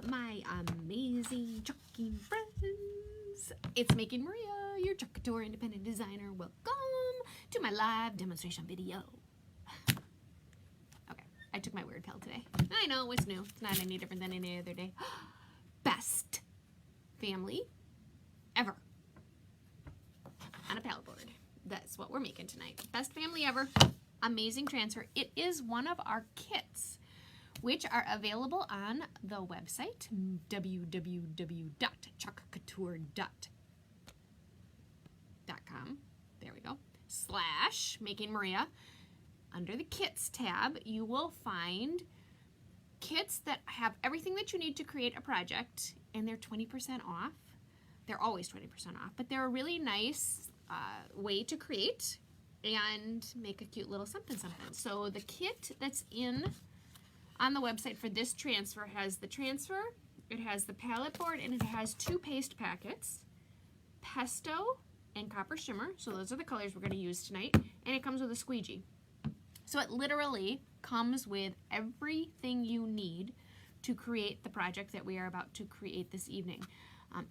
my amazing chalking friends. It's Making Maria, your Chalk Couture independent designer. Welcome to my live demonstration video. Okay, I took my weird pill today. I know, it's new. It's not any different than any other day. Best family ever on a palette board. That's what we're making tonight. Best family ever. Amazing transfer. It is one of our kits, which are available on the website www.chalkcouture.com. There we go. / Making Maria. Under the kits tab, you will find kits that have everything that you need to create a project, and they're 20% off. They're always 20% off, but they're a really nice way to create and make a cute little something. So the kit that's on the website for this transfer has the transfer, it has the palette board, and it has 2 paste packets, pesto and copper shimmer. So those are the colors we're going to use tonight, and it comes with a squeegee. So it literally comes with everything you need to create the project that we are about to create this evening.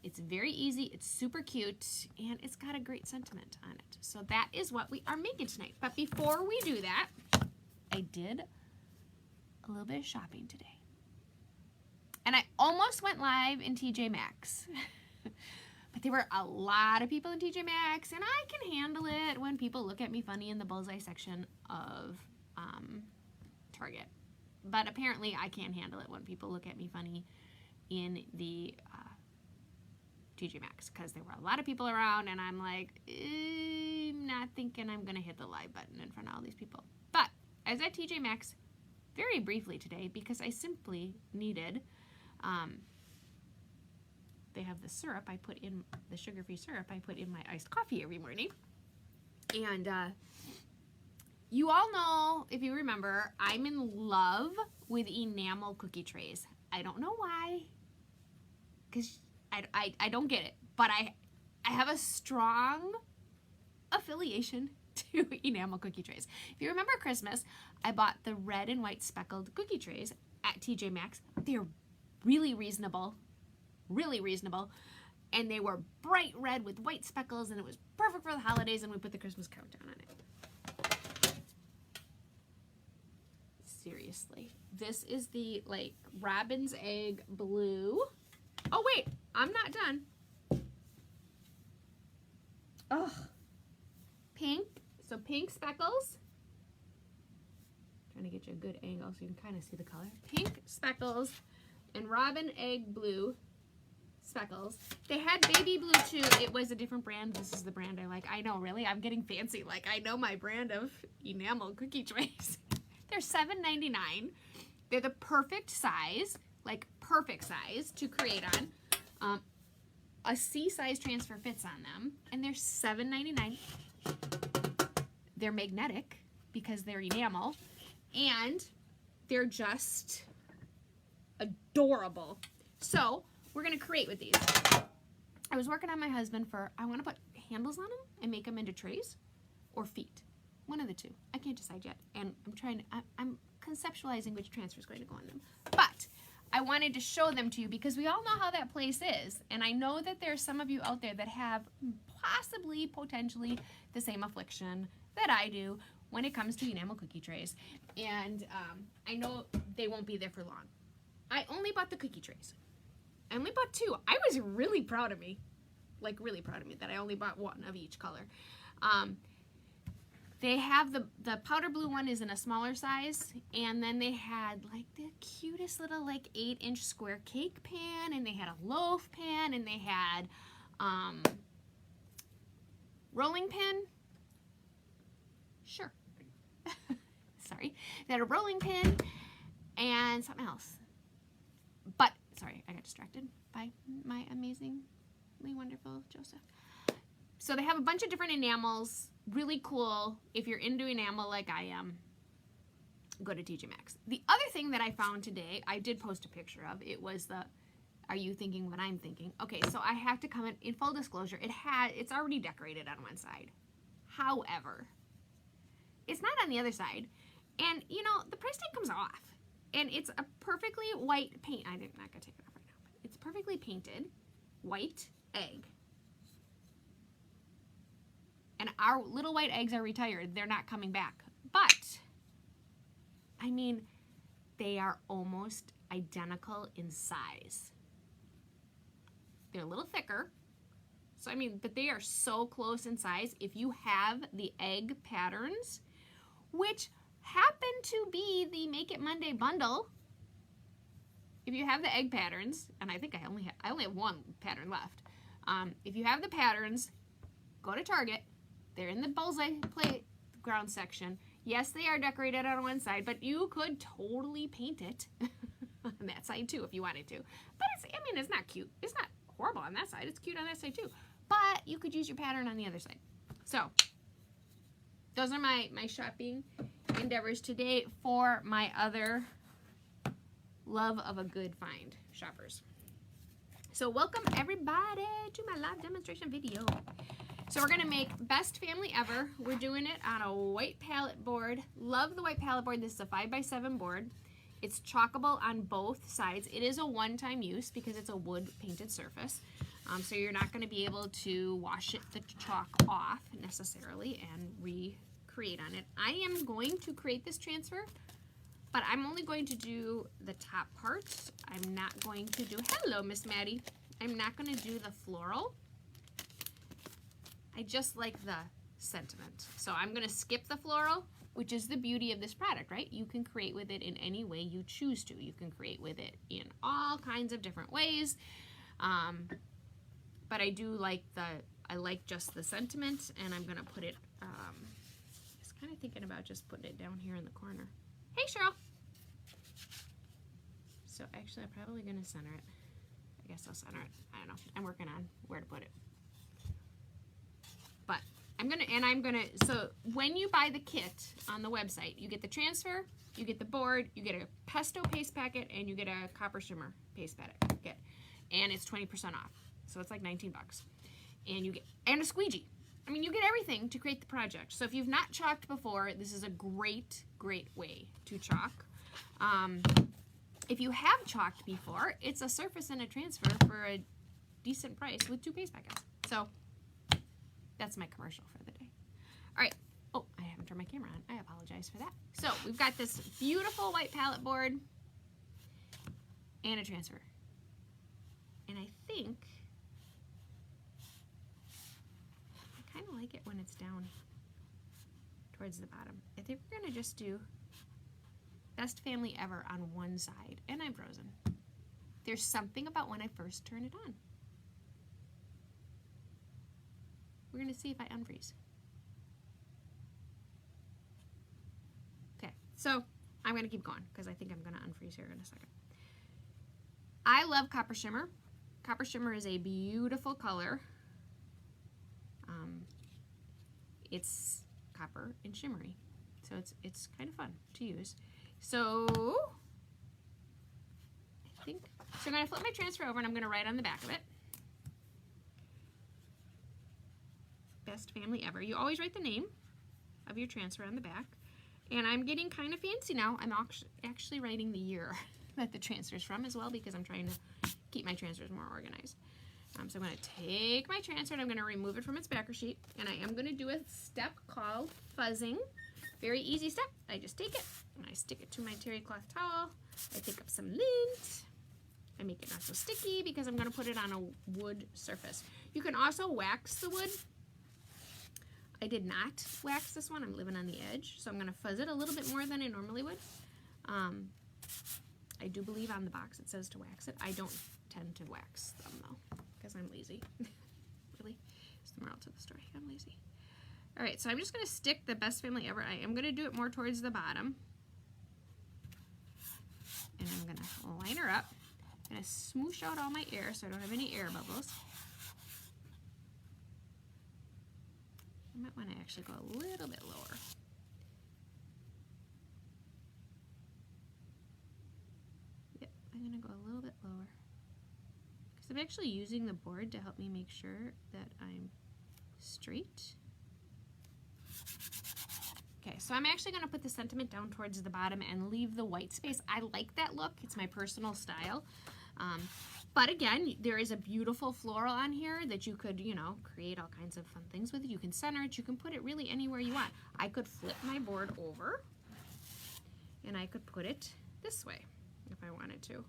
It's very easy, it's super cute, and it's got a great sentiment on it. So that is what we are making tonight. But before we do that, I did a little bit of shopping today. And I almost went live in TJ Maxx. But there were a lot of people in TJ Maxx, and I can handle it when people look at me funny in the bullseye section of Target. But apparently I can't handle it when people look at me funny in the TJ Maxx, because there were a lot of people around, and I'm like, I'm not thinking I'm going to hit the live button in front of all these people. But I was at TJ Maxx very briefly today because I simply needed, they have the syrup I put in, the sugar-free syrup I put in my iced coffee every morning. And you all know, if you remember, I'm in love with enamel cookie trays. I don't know why, because I don't get it, but I have a strong affiliation to enamel cookie trays. If you remember Christmas, I bought the red and white speckled cookie trays at TJ Maxx. They're really reasonable, and they were bright red with white speckles, and it was perfect for the holidays, and we put the Christmas countdown on it. Seriously, this is the like robin's egg blue. Oh wait, I'm not done. Oh, pink. So pink speckles. Trying to get you a good angle so you can kind of see the color. Pink speckles and robin egg blue speckles. They had baby blue too. It was a different brand. This is the brand I like. I know, really, I'm getting fancy. Like, I know my brand of enamel cookie trays. They're $7.99. They're the perfect size, like perfect size to create on. A C-size transfer fits on them, and they're $7.99. They're magnetic because they're enamel, and they're just adorable. So we're gonna create with these. I was working on my husband for, I want to put handles on them and make them into trays or feet. One of the two. I can't decide yet, and I'm conceptualizing which transfer is going to go on them. But I wanted to show them to you because we all know how that place is, and I know that there's some of you out there that have possibly, potentially, the same affliction that I do when it comes to enamel cookie trays, and I know they won't be there for long. I only bought the cookie trays. I only bought 2. I was really proud of me, like really proud of me that I only bought 1 of each color. They have the powder blue one is in a smaller size, and then they had like the cutest little like 8-inch square cake pan, and they had a loaf pan, and they had rolling pin. Sure. Sorry. They had a rolling pin and something else. But sorry, I got distracted by my amazingly wonderful Joseph. So they have a bunch of different enamels. Really cool. If you're into enamel like I am, go to TJ Maxx. The other thing that I found today, I did post a picture of, it was the, are you thinking what I'm thinking? Okay, so I have to comment, in full disclosure, it's already decorated on one side. However, it's not on the other side. And, you know, the price tag comes off. And it's a perfectly white paint. I'm not going to take it off right now. It's perfectly painted white egg. And our little white eggs are retired. They're not coming back. But, I mean, they are almost identical in size. They're a little thicker. So, I mean, but they are so close in size. If you have the egg patterns, which happen to be the Make It Monday bundle, if you have the egg patterns, and I think I only have one pattern left. If you have the patterns, go to Target. They're in the bullseye playground section. Yes, they are decorated on one side, but you could totally paint it on that side too if you wanted to. But it's not cute. It's not horrible on that side. It's cute on that side too. But you could use your pattern on the other side. So those are my shopping endeavors today for my other love of a good find shoppers. So welcome everybody to my live demonstration video. So we're gonna make Best Family Ever. We're doing it on a white palette board. Love the white palette board. This is a 5x7 board. It's chalkable on both sides. It is a one-time use because it's a wood painted surface. So you're not gonna be able to wash the chalk off necessarily and recreate on it. I am going to create this transfer, but I'm only going to do the top parts. I'm not going to do, hello Miss Maddie. I'm not gonna do the floral. I just like the sentiment. So I'm gonna skip the floral, which is the beauty of this product, right? You can create with it in any way you choose to. You can create with it in all kinds of different ways. But I do like I like just the sentiment, and I'm gonna put it, I was kind of thinking about just putting it down here in the corner. Hey Cheryl. So actually I'm probably gonna center it. I guess I'll center it. I don't know. I'm working on where to put it. But so when you buy the kit on the website, you get the transfer, you get the board, you get a pesto paste packet, and you get a copper shimmer paste packet. And it's 20% off. So it's like 19 bucks. And you get, and a squeegee. I mean, you get everything to create the project. So if you've not chalked before, this is a great, great way to chalk. If you have chalked before, it's a surface and a transfer for a decent price with 2 paste packets. So that's my commercial for the day. All right. Oh, I haven't turned my camera on. I apologize for that. So we've got this beautiful white palette board and a transfer. And I think I kind of like it when it's down towards the bottom. I think we're going to just do Best Family Ever on one side. And I'm frozen. There's something about when I first turn it on. We're going to see if I unfreeze. Okay, so I'm going to keep going because I think I'm going to unfreeze here in a second. I love Copper Shimmer. Copper Shimmer is a beautiful color. It's copper and shimmery, so it's kind of fun to use. So I think so. I'm going to flip my transfer over and I'm going to write on the back of it. Best Family Ever. You always write the name of your transfer on the back. And I'm getting kind of fancy now. I'm actually writing the year that the transfer's from as well because I'm trying to keep my transfers more organized. So I'm going to take my transfer and I'm going to remove it from its backer sheet. And I am going to do a step called fuzzing. Very easy step. I just take it and I stick it to my terry cloth towel. I pick up some lint. I make it not so sticky because I'm going to put it on a wood surface. You can also wax the wood. I did not wax this one. I'm living on the edge. So I'm going to fuzz it a little bit more than I normally would. I do believe on the box it says to wax it. I don't tend to wax them though because I'm lazy. Really? It's the moral to the story. I'm lazy. All right, so I'm just going to stick the Best Family Ever. I am going to do it more towards the bottom. And I'm going to line her up. I'm going to smoosh out all my air so I don't have any air bubbles. I might want to actually go a little bit lower. Yep, I'm going to go a little bit lower. Because I'm actually using the board to help me make sure that I'm straight. Okay, so I'm actually going to put the sentiment down towards the bottom and leave the white space. I like that look. It's my personal style. But again, there is a beautiful floral on here that you could, you know, create all kinds of fun things with. You can center it. You can put it really anywhere you want. I could flip my board over and I could put it this way if I wanted to.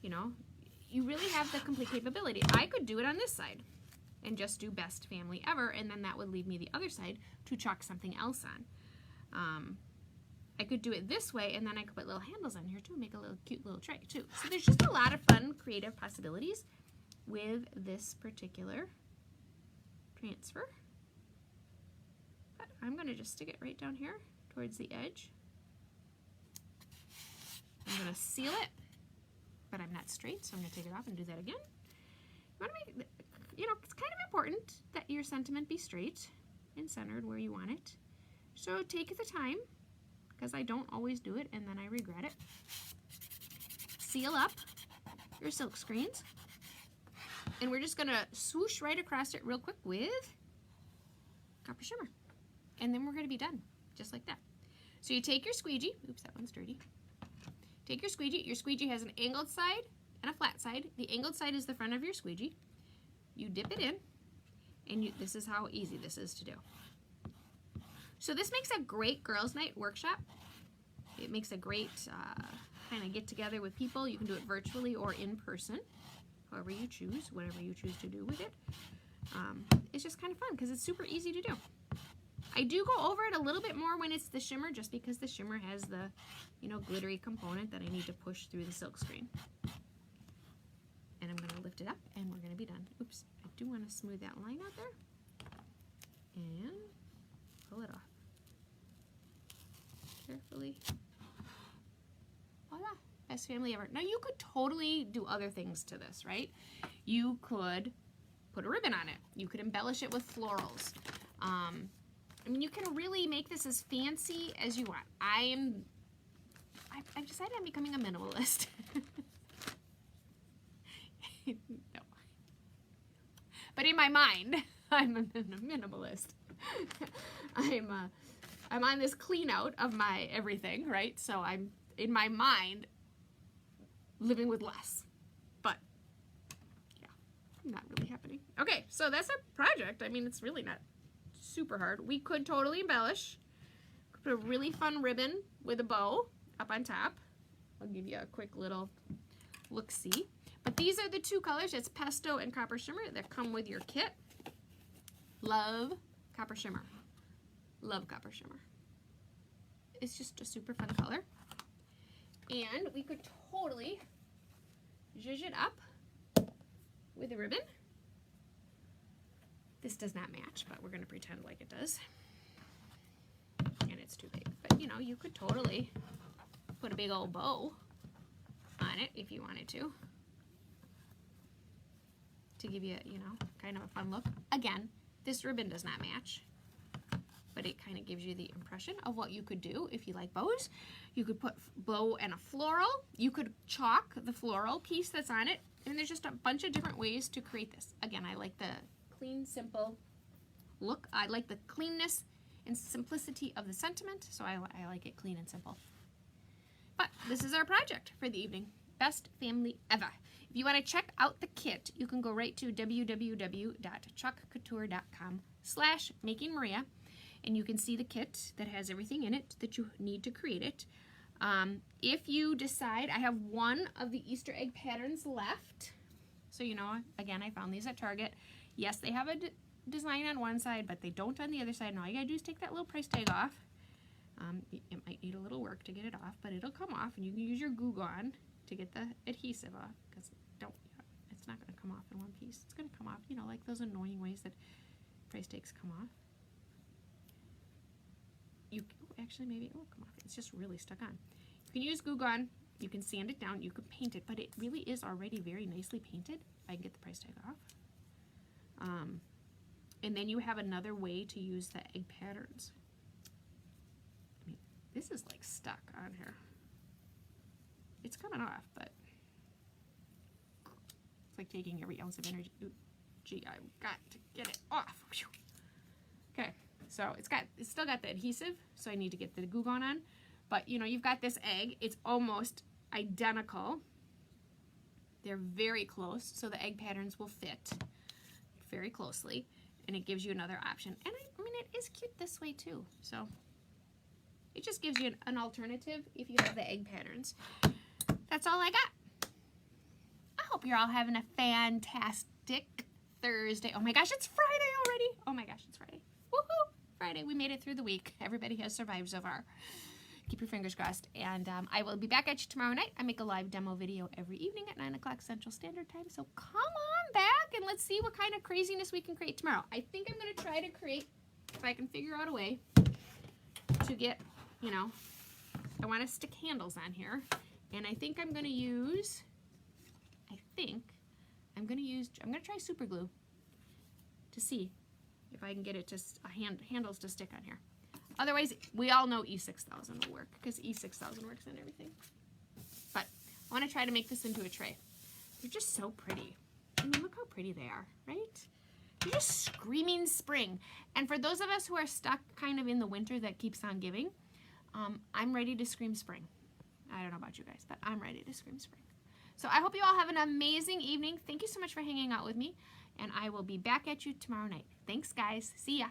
You know, you really have the complete capability. I could do it on this side and just do best family ever, and then that would leave me the other side to chalk something else on. I could do it this way, and then I could put little handles on here too, make a little cute little tray too. So there's just a lot of fun, creative possibilities with this particular transfer. But I'm going to just stick it right down here towards the edge. I'm going to seal it, but I'm not straight, so I'm going to take it off and do that again. You want to make, you know, it's kind of important that your sentiment be straight and centered where you want it. So take the time, because I don't always do it and then I regret it. Seal up your silk screens, and we're just going to swoosh right across it real quick with copper shimmer, and then we're going to be done just like that. So you take your squeegee. Oops, that one's dirty. Take your squeegee. Your squeegee has an angled side and a flat side. The angled side is the front of your squeegee. You dip it in, and this is how easy this is to do. So this makes a great girls' night workshop. It makes a great kind of get together with people. You can do it virtually or in person, however you choose, whatever you choose to do with it. It's just kind of fun because it's super easy to do. I do go over it a little bit more when it's the shimmer, just because the shimmer has the, you know, glittery component that I need to push through the silk screen. And I'm going to lift it up and we're going to be done. Oops, I do want to smooth that line out there. And pull it off. Carefully. Voila, best family ever. Now you could totally do other things to this, right? You could put a ribbon on it. You could embellish it with florals. I mean, you can really make this as fancy as you want. I've decided I'm becoming a minimalist. No. But in my mind, I'm a minimalist. I'm on this clean out of my everything, right? So I'm, in my mind, living with less. But, yeah, not really happening. Okay, so that's a project. I mean, it's really not super hard. We could totally embellish. Put a really fun ribbon with a bow up on top. I'll give you a quick little look-see. But these are the two colors. It's Pesto and Copper Shimmer that come with your kit. Love Copper Shimmer. Love Copper Shimmer. It's just a super fun color. And we could totally zhuzh it up with a ribbon. This does not match, but we're going to pretend like it does. And it's too big. But, you know, you could totally put a big old bow on it if you wanted to give you, you know, kind of a fun look. Again, this ribbon does not match, but it kind of gives you the impression of what you could do if you like bows. You could put bow and a floral. You could chalk the floral piece that's on it. And there's just a bunch of different ways to create this. Again, I like the clean, simple look. I like the cleanness and simplicity of the sentiment, so I like it clean and simple. But this is our project for the evening. Best family ever. If you want to check out the kit, you can go right to www.chalkcouture.com/makingmaria, and you can see the kit that has everything in it that you need to create it. If you decide, I have one of the Easter egg patterns left. So, you know, again, I found these at Target. Yes, they have a design on one side, but they don't on the other side. And all you gotta do is take that little price tag off. It might need a little work to get it off, but it'll come off, and you can use your Glue Gun to get the adhesive off, because it's not going to come off in one piece. It's going to come off, you know, like those annoying ways that price tags come off. Actually, maybe it won't come off. It's just really stuck on. You can use Glue Gun. You can sand it down. You can paint it, but it really is already very nicely painted. If I can get the price tag off. And then you have another way to use the egg patterns. I mean, this is like stuck on here. It's coming off, but it's like taking every ounce of energy. Ooh, gee, I've got to get it off. Whew. Okay, so it's still got the adhesive, so I need to get the Glue Gun on. But you know, you've got this egg. It's almost identical They're very close, so the egg patterns will fit very closely, and it gives you another option. And I mean, it is cute this way too, so it just gives you an alternative if you have the egg patterns. That's all I got. I hope you're all having a fantastic Thursday. Oh my gosh, it's Friday already. Oh my gosh, it's Friday. Woohoo! Friday, we made it through the week. Everybody has survived so far. Keep your fingers crossed. And I will be back at you tomorrow night. I make a live demo video every evening at 9 o'clock Central Standard Time. So come on back and let's see what kind of craziness we can create tomorrow. I think I'm going to try to create, if I can figure out a way to get, you know, I want to stick handles on here. And I think I'm going to use, I'm going to try super glue to see if I can get it to handles to stick on here. Otherwise, we all know E6000 will work because E6000 works on everything. But I want to try to make this into a tray. They're just so pretty. I mean, look how pretty they are, right? They're just screaming spring. And for those of us who are stuck kind of in the winter that keeps on giving, I'm ready to scream spring. I don't know about you guys, but I'm ready to scream spring. So I hope you all have an amazing evening. Thank you so much for hanging out with me. And I will be back at you tomorrow night. Thanks, guys. See ya.